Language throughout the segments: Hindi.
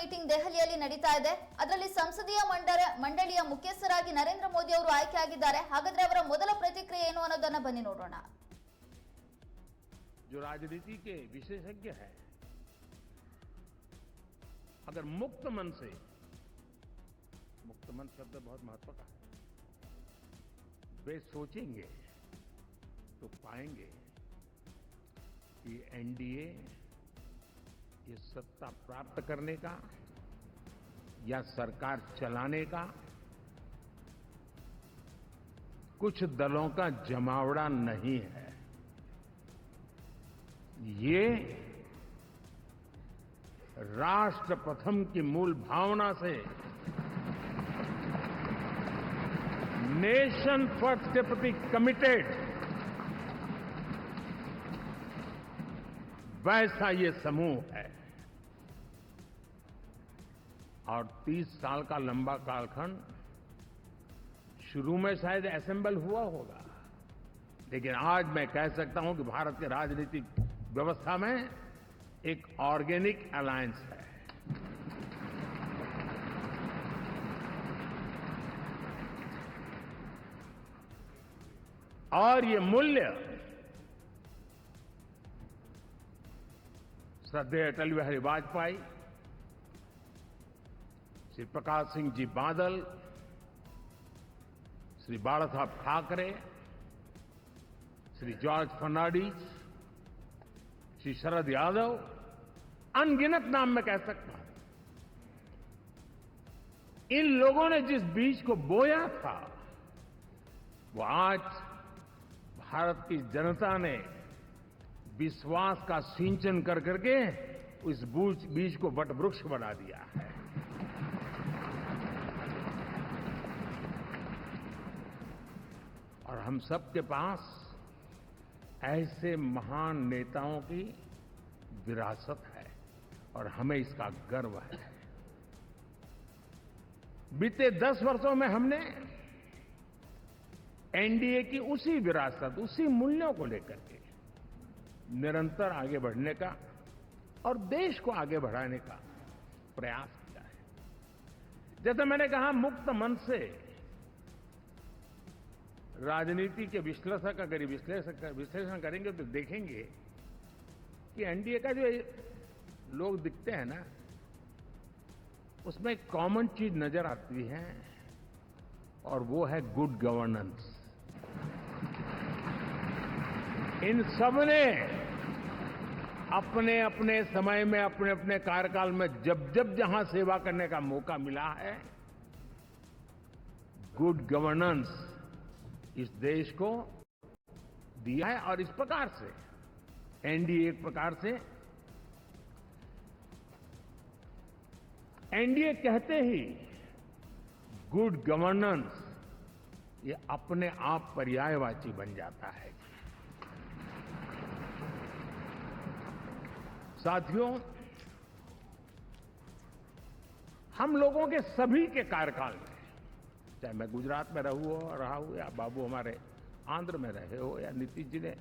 ಮೀಟಿಂಗ್ ದೆಹಲಿಯಲ್ಲಿ ನಡೀತಾ ಇದೆ. ಅದರಲ್ಲಿ ಸಂಸದೀಯ ಮಂಡಳಿಯ ಮುಖ್ಯಸ್ಥರಾಗಿ ನರೇಂದ್ರ ಮೋದಿ ಅವರು ಆಯ್ಕೆಯಾಗಿದ್ದಾರೆ. ಹಾಗಾದ್ರೆ ಅವರ ಮೊದಲ ಪ್ರತಿಕ್ರಿಯೆ ಏನು ಅನ್ನೋದನ್ನ ಬನ್ನಿ ನೋಡೋಣ. जो राजनीति के विशेषज्ञ है, अगर मुक्त मन से, मुक्त मन शब्द बहुत महत्व का है, वे सोचेंगे तो पाएंगे कि एनडीए ये सत्ता प्राप्त करने का या सरकार चलाने का कुछ दलों का जमावड़ा नहीं है. ये राष्ट्र प्रथम की मूल भावना से नेशन फर्स्ट के प्रति कमिटेड वैसा ये समूह है. और 30 साल का लंबा कालखंड शुरू में शायद असेंबल हुआ होगा, लेकिन आज मैं कह सकता हूं कि भारत के राजनीतिक व्यवस्था में एक ऑर्गेनिक अलायंस है. और ये मूल्य श्रद्धेय अटल बिहारी वाजपेयी, श्री प्रकाश सिंह जी बादल, श्री बाला साहब ठाकरे, श्री जॉर्ज फर्नांडिस, श्री शरद यादव, अनगिनत नाम मैं कह सकता हूं. इन लोगों ने जिस बीज को बोया था वो आज भारत की जनता ने विश्वास का सिंचन कर करके उस बीज को वटवृक्ष बना दिया है. और हम सबके पास ऐसे महान नेताओं की विरासत है और हमें इसका गर्व है. बीते 10 वर्षों में हमने एनडीए की उसी विरासत, उसी मूल्यों को लेकर के निरंतर आगे बढ़ने का और देश को आगे बढ़ाने का प्रयास किया है. जैसे मैंने कहा, मुक्त मन से राजनीति के विश्लेषक अगर विश्लेषण करेंगे तो देखेंगे कि एनडीए का जो लोग दिखते हैं ना, उसमें एक कॉमन चीज नजर आती है और वो है गुड गवर्नेंस. इन सबने अपने अपने समय में, अपने अपने कार्यकाल में जब जब जहां सेवा करने का मौका मिला है, गुड गवर्नेंस इस देश को दिया है. और इस प्रकार से एनडीए एक प्रकार से एनडीए कहते ही गुड गवर्नेंस ये अपने आप पर्यायवाची बन जाता है. साथियों, हम लोगों के सभी के कार्यकाल में, चाहे मैं गुजरात में रहा हूं या बाबू हमारे आंध्र में रहे हो या नीतीश जी ने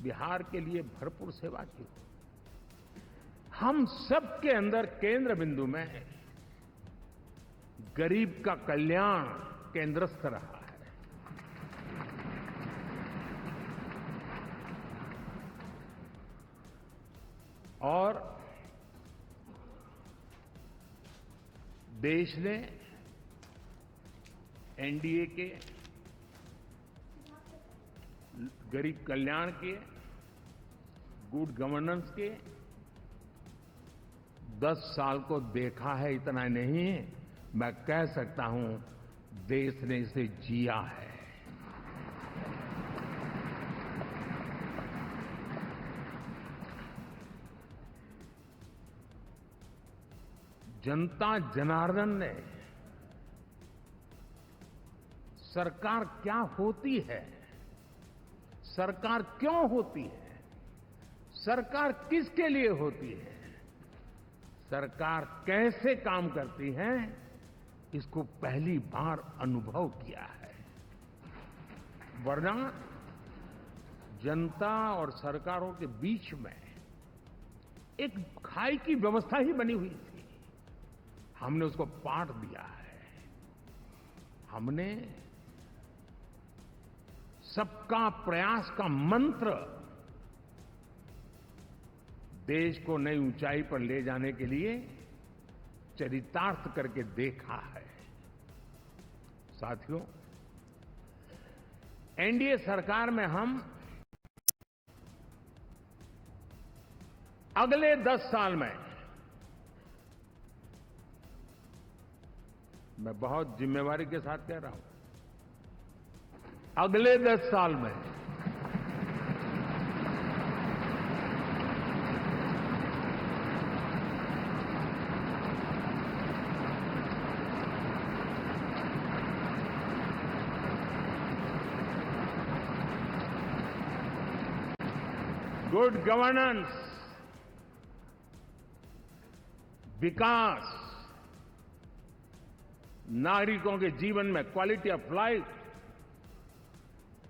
बिहार के लिए भरपूर सेवा की, हम सबके अंदर केंद्र बिंदु में गरीब का कल्याण केंद्रस्थ रहा है. और देश ने एनडीए के गरीब कल्याण के, गुड गवर्नेंस के 10 साल को देखा है. इतना नहीं, मैं कह सकता हूं देश ने इसे जिया है. जनता जनार्दन ने सरकार क्या होती है, सरकार क्यों होती है, सरकार किसके लिए होती है, सरकार कैसे काम करती है, इसको पहली बार अनुभव किया है। वरना जनता और सरकारों के बीच में एक खाई की व्यवस्था ही बनी हुई थी। हमने उसको पाठ दिया है। हमने सबका प्रयास का मंत्र देश को नई ऊंचाई पर ले जाने के लिए चरितार्थ करके देखा है। साथियों, एनडीए सरकार में हम अगले 10 साल में, मैं बहुत जिम्मेवारी के साथ कह रहा हूं, अगले 10 साल में गुड गवर्नेंस, विकास, नागरिकों के जीवन में क्वालिटी ऑफ लाइफ,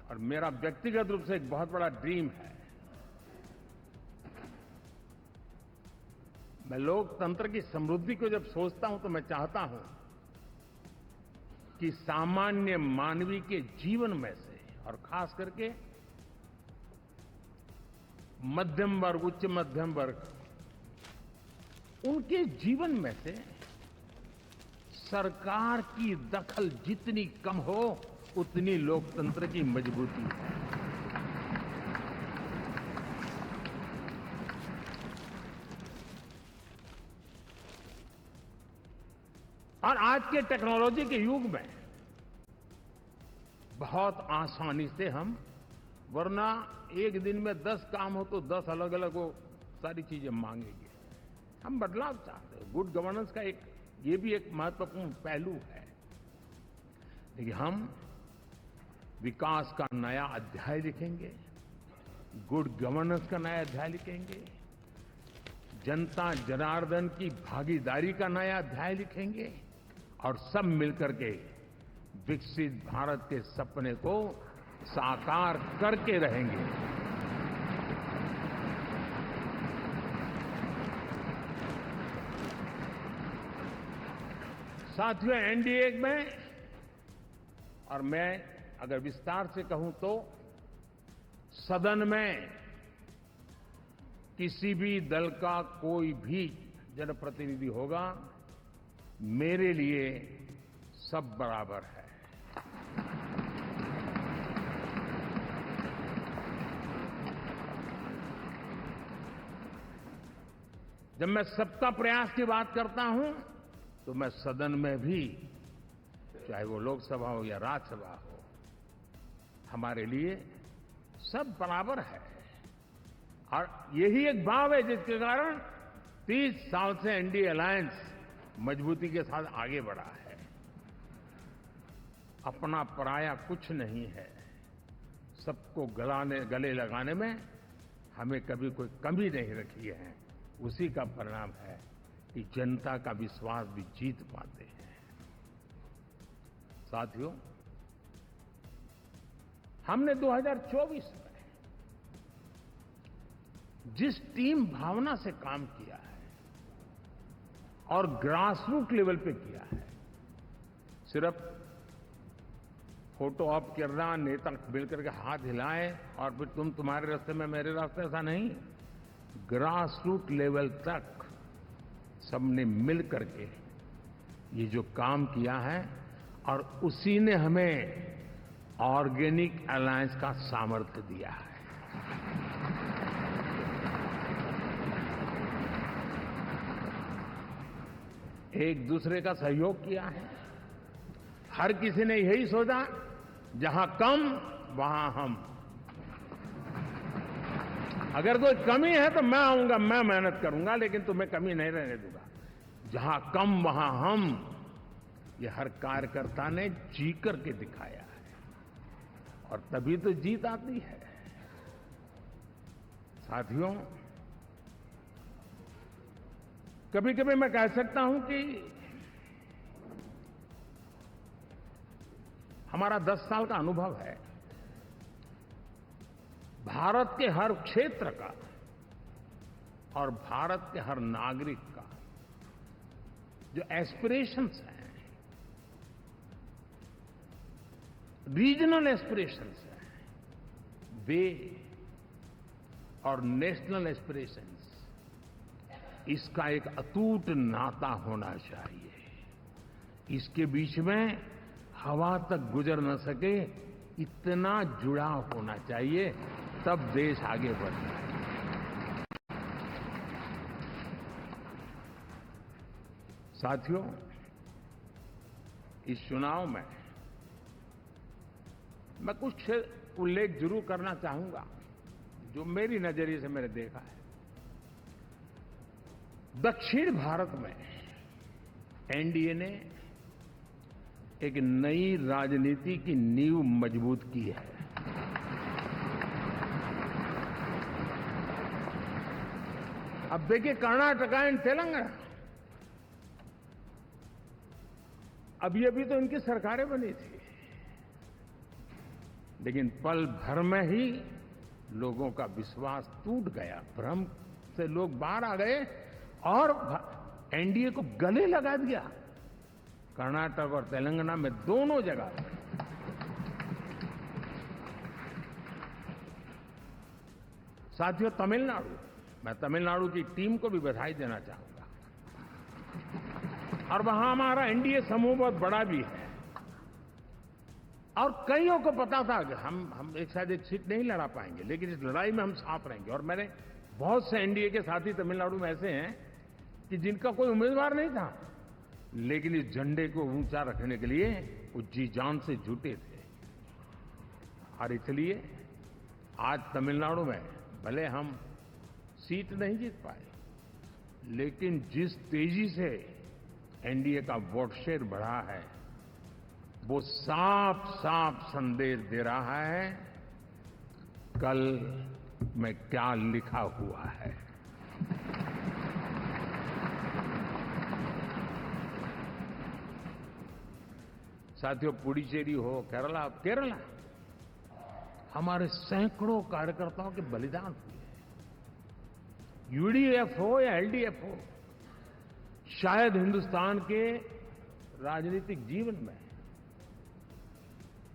और मेरा व्यक्तिगत रूप से एक बहुत बड़ा ड्रीम है, मैं लोकतंत्र की समृद्धि को जब सोचता हूं तो मैं चाहता हूं कि सामान्य मानवीय के जीवन में से, और खास करके मध्यम वर्ग, उच्च मध्यम वर्ग, उनके जीवन में से सरकार की दखल जितनी कम हो उतनी लोकतंत्र की मजबूती है। और आज के टेक्नोलॉजी के युग में बहुत आसानी से हम, वरना एक दिन में 10 काम हो तो 10 अलग अलग वो सारी चीजें मांगेंगे। हम बदलाव चाहते हैं। गुड गवर्नेंस का ये भी एक महत्वपूर्ण पहलू है। देखिए, हम विकास का नया अध्याय लिखेंगे, गुड गवर्नेंस का नया अध्याय लिखेंगे, जनता जनार्दन की भागीदारी का नया अध्याय लिखेंगे, और सब मिलकर के विकसित भारत के सपने को साकार करके रहेंगे। साथियों, एनडीए में, और मैं अगर विस्तार से कहूं तो सदन में किसी भी दल का कोई भी जनप्रतिनिधि होगा, मेरे लिए सब बराबर है। जब मैं सबका प्रयास की बात करता हूं तो मैं सदन में भी, चाहे वो लोकसभा हो या राज्यसभा हो, हमारे लिए सब बराबर है। और यही एक भाव है जिसके कारण 30 साल से एनडीए अलायंस मजबूती के साथ आगे बढ़ा है। अपना पराया कुछ नहीं है। सबको गले लगाने में हमें कभी कोई कमी नहीं रखी है। उसी का परिणाम है कि जनता का विश्वास भी जीत पाते हैं। साथियों, हमने 2024 में जिस टीम भावना से काम किया है और ग्रासरूट लेवल पे किया है, सिर्फ फोटो ऑप करना, नेता मिलकर के हाथ हिलाएं और फिर तुम्हारे रास्ते में मेरे रास्ते, ऐसा नहीं। ग्रासरूट लेवल तक सबने मिल करके ये जो काम किया है, और उसी ने हमें ऑर्गेनिक अलायंस का सामर्थ्य दिया है। एक दूसरे का सहयोग किया है। हर किसी ने यही सोचा, जहां कम वहां हम। अगर कोई कमी है तो मैं आऊंगा, मैं मेहनत करूंगा, लेकिन तुम्हें कमी नहीं रहने दूंगा। जहां कम वहां हम, ये हर कार्यकर्ता ने जी करके दिखाया है, और तभी तो जीत आती है। साथियों, कभी कभी मैं कह सकता हूं कि हमारा 10 साल का अनुभव है, भारत के हर क्षेत्र का और भारत के हर नागरिक का जो एस्पिरेशंस हैं, रीजनल एस्पिरेशंस हैं, वे और नेशनल एस्पिरेशंस, इसका एक अटूट नाता होना चाहिए। इसके बीच में हवा तक गुजर न सके इतना जुड़ाव होना चाहिए, तब देश आगे बढ़ता है। साथियों, इस चुनाव में मैं कुछ उल्लेख जरूर करना चाहूंगा जो मेरी नजरिए से मैंने देखा है। दक्षिण भारत में एनडीए ने एक नई राजनीति की नींव मजबूत की है। अब देखिए कर्नाटक एंड तेलंगाना, अभी अभी तो इनकी सरकारें बनी थी, लेकिन पल भर में ही लोगों का विश्वास टूट गया, भ्रम से लोग बाहर आ गए और एनडीए को गले लगा दिया। कर्नाटक और तेलंगाना में दोनों जगह साथियों, तमिलनाडु, मैं तमिलनाडु की टीम को भी बधाई देना चाहूंगा। और वहां हमारा एनडीए समूह बहुत बड़ा भी है और कईयों को पता था कि हम एक साथ एक सीट नहीं लड़ा पाएंगे, लेकिन इस लड़ाई में हम साथ रहेंगे। और मैंने बहुत से एनडीए के साथी तमिलनाडु में ऐसे हैं कि जिनका कोई उम्मीदवार नहीं था, लेकिन इस झंडे को ऊंचा रखने के लिए वो जी जान से जुटे थे। और इसलिए आज तमिलनाडु में भले हम सीट नहीं जीत पाए, लेकिन जिस तेजी से एनडीए का वोट शेयर बढ़ा है, वो साफ साफ संदेश दे रहा है कल में क्या लिखा हुआ है। साथियों, पुडुचेरी हो, केरला हमारे सैकड़ों कार्यकर्ताओं के बलिदान हुए। यूडीएफ हो या एलडीएफ हो, शायद हिंदुस्तान के राजनीतिक जीवन में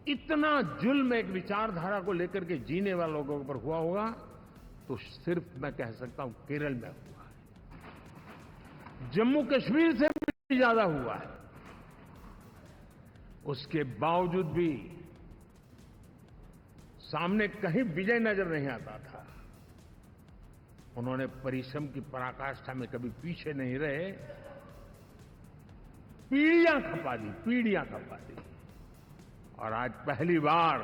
इतना जुल्म एक विचारधारा को लेकर के जीने वाले लोगों पर हुआ होगा तो सिर्फ मैं कह सकता हूं केरल में हुआ है। जम्मू कश्मीर से भी ज्यादा हुआ है। उसके बावजूद भी सामने कहीं विजय नजर नहीं आता था। उन्होंने परिश्रम की पराकाष्ठा में कभी पीछे नहीं रहे, पीढ़ियां खपा दी। और आज पहली बार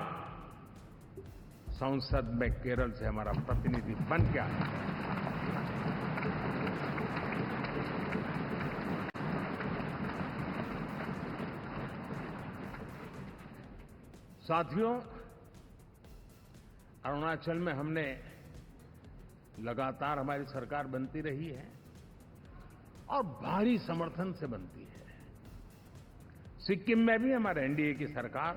संसद में केरल से हमारा प्रतिनिधि बन के आया। साथियों, अरुणाचल में हमने लगातार हमारी सरकार बनती रही है और भारी समर्थन से बनती है। सिक्किम में भी हमारे एनडीए की सरकार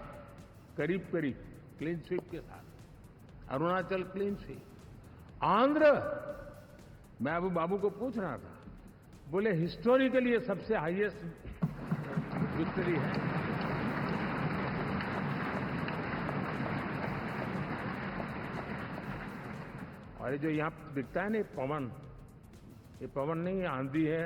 करीब क्लीन स्वीप के साथ, अरुणाचल क्लीन स्वीप। आंध्र, मैं अबू बाबू को पूछ रहा था, बोले हिस्टोरिकली ये सबसे हाईएस्ट विक्ट्री है। और ये जो यहां दिखता है ना पवन, ये पवन नहीं है, आंधी है।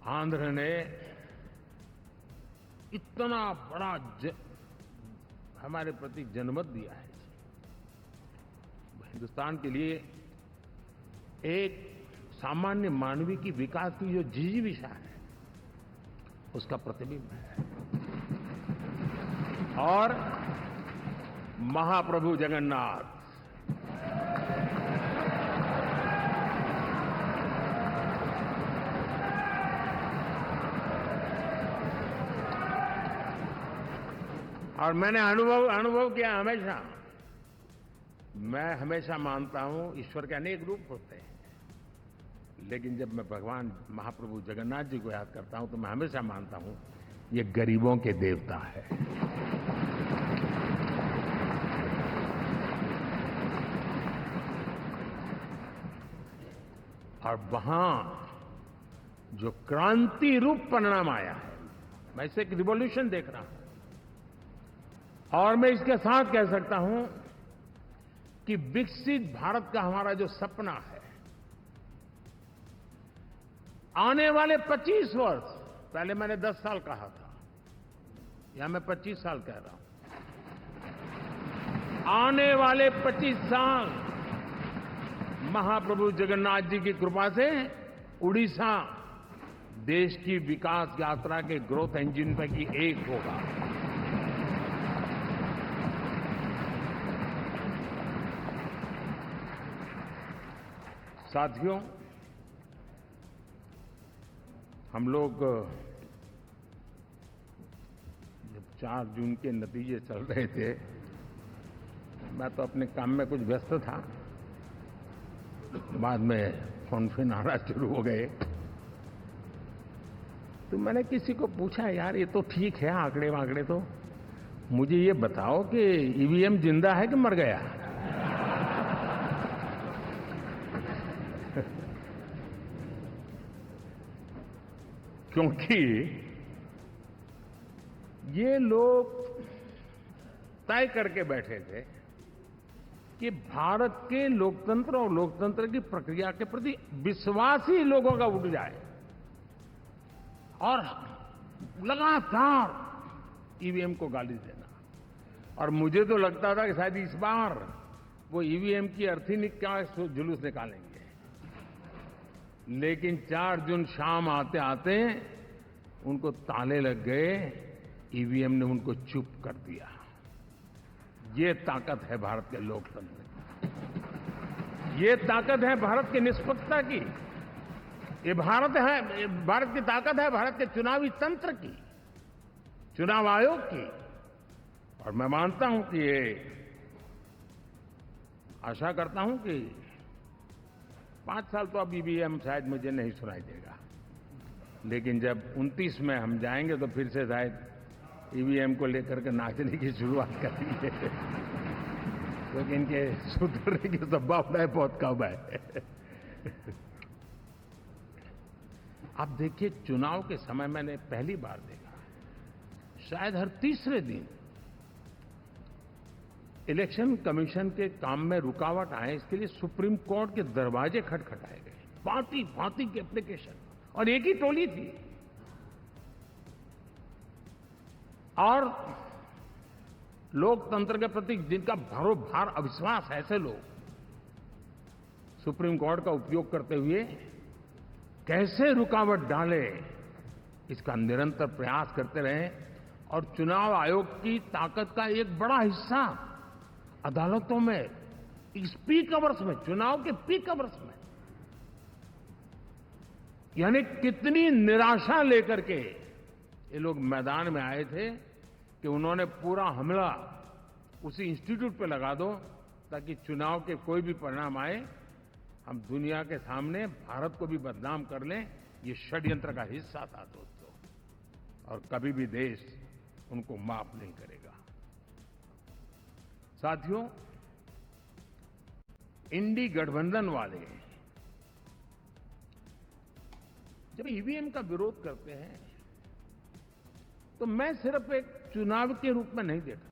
आंध्र ने इतना बड़ा हमारे प्रति जनमत दिया है। हिंदुस्तान के लिए एक सामान्य मानवीय की विकास की जो जिजीविषा है, उसका प्रतिबिंब है। और महाप्रभु जगन्नाथ, और मैंने अनुभव किया हमेशा, मैं हमेशा मानता हूं ईश्वर के अनेक रूप होते हैं, लेकिन जब मैं भगवान महाप्रभु जगन्नाथ जी को याद करता हूं तो मैं हमेशा मानता हूं ये गरीबों के देवता है। और वहां जो क्रांति रूप परिणाम आया है, मैं इसे एक रिवॉल्यूशन देख रहा हूं। और मैं इसके साथ कह सकता हूं कि विकसित भारत का हमारा जो सपना है, आने वाले 25 वर्ष, पहले मैंने 10 साल कहा था, यहां मैं 25 साल कह रहा हूं, आने वाले 25 साल महाप्रभु जगन्नाथ जी की कृपा से उड़ीसा देश की विकास यात्रा के ग्रोथ इंजन पैकी एक होगा। साथियों, हम लोग जब 4 जून के नतीजे चल रहे थे, मैं तो अपने काम में कुछ व्यस्त था, बाद में फोन आना शुरू हो गए, तो मैंने किसी को पूछा, यार ये तो ठीक है आंकड़े वांकड़े, तो मुझे ये बताओ कि ईवीएम जिंदा है कि मर गया? क्योंकि ये लोग तय करके बैठे थे कि भारत के लोकतंत्र और लोकतंत्र की प्रक्रिया के प्रति विश्वास ही लोगों का उठ जाए, और लगातार ईवीएम को गाली देना। और मुझे तो लगता था कि शायद इस बार वो ईवीएम की अर्थी क्या जुलूस निकालेंगे, लेकिन 4 जून शाम आते आते उनको ताले लग गए, ईवीएम ने उनको चुप कर दिया। ये ताकत है भारत के लोकतंत्र की, ये ताकत है भारत की निष्पक्षता की, ये भारत की ताकत है भारत के चुनावी तंत्र की, चुनाव आयोग की। और मैं मानता हूं कि ये आशा करता हूं कि 5 साल तो अब ईवीएम शायद मुझे नहीं सुनाई देगा, लेकिन जब 29 में हम जाएंगे तो फिर से शायद ईवीएम को लेकर के नाचने की शुरुआत करेंगे, क्योंकि इनके सुधरने की संभावना बहुत कम है। आप देखिए, चुनाव के समय मैंने पहली बार देखा, शायद हर तीसरे दिन इलेक्शन कमीशन के काम में रुकावट आए, इसके लिए सुप्रीम कोर्ट के दरवाजे खटखटाए गए, भांति भांति की एप्लीकेशन, और एक ही टोली थी। और लोकतंत्र के प्रति जिनका भरोभार अविश्वास, ऐसे लोग सुप्रीम कोर्ट का उपयोग करते हुए कैसे रुकावट डाले, इसका निरंतर प्रयास करते रहे। और चुनाव आयोग की ताकत का एक बड़ा हिस्सा अदालतों में, इस पीक अवर्स में, चुनाव के पीक अवर्स में, यानी कितनी निराशा लेकर के ये लोग मैदान में आए थे कि उन्होंने पूरा हमला उसी इंस्टीट्यूट पे लगा दो, ताकि चुनाव के कोई भी परिणाम आए, हम दुनिया के सामने भारत को भी बदनाम कर लें। ये षड्यंत्र का हिस्सा था दोस्तों, और कभी भी देश उनको माफ नहीं करेगा। साथियों, इंडी गठबंधन वाले जब ईवीएम का विरोध करते हैं, तो मैं सिर्फ एक चुनाव के रूप में नहीं देखता,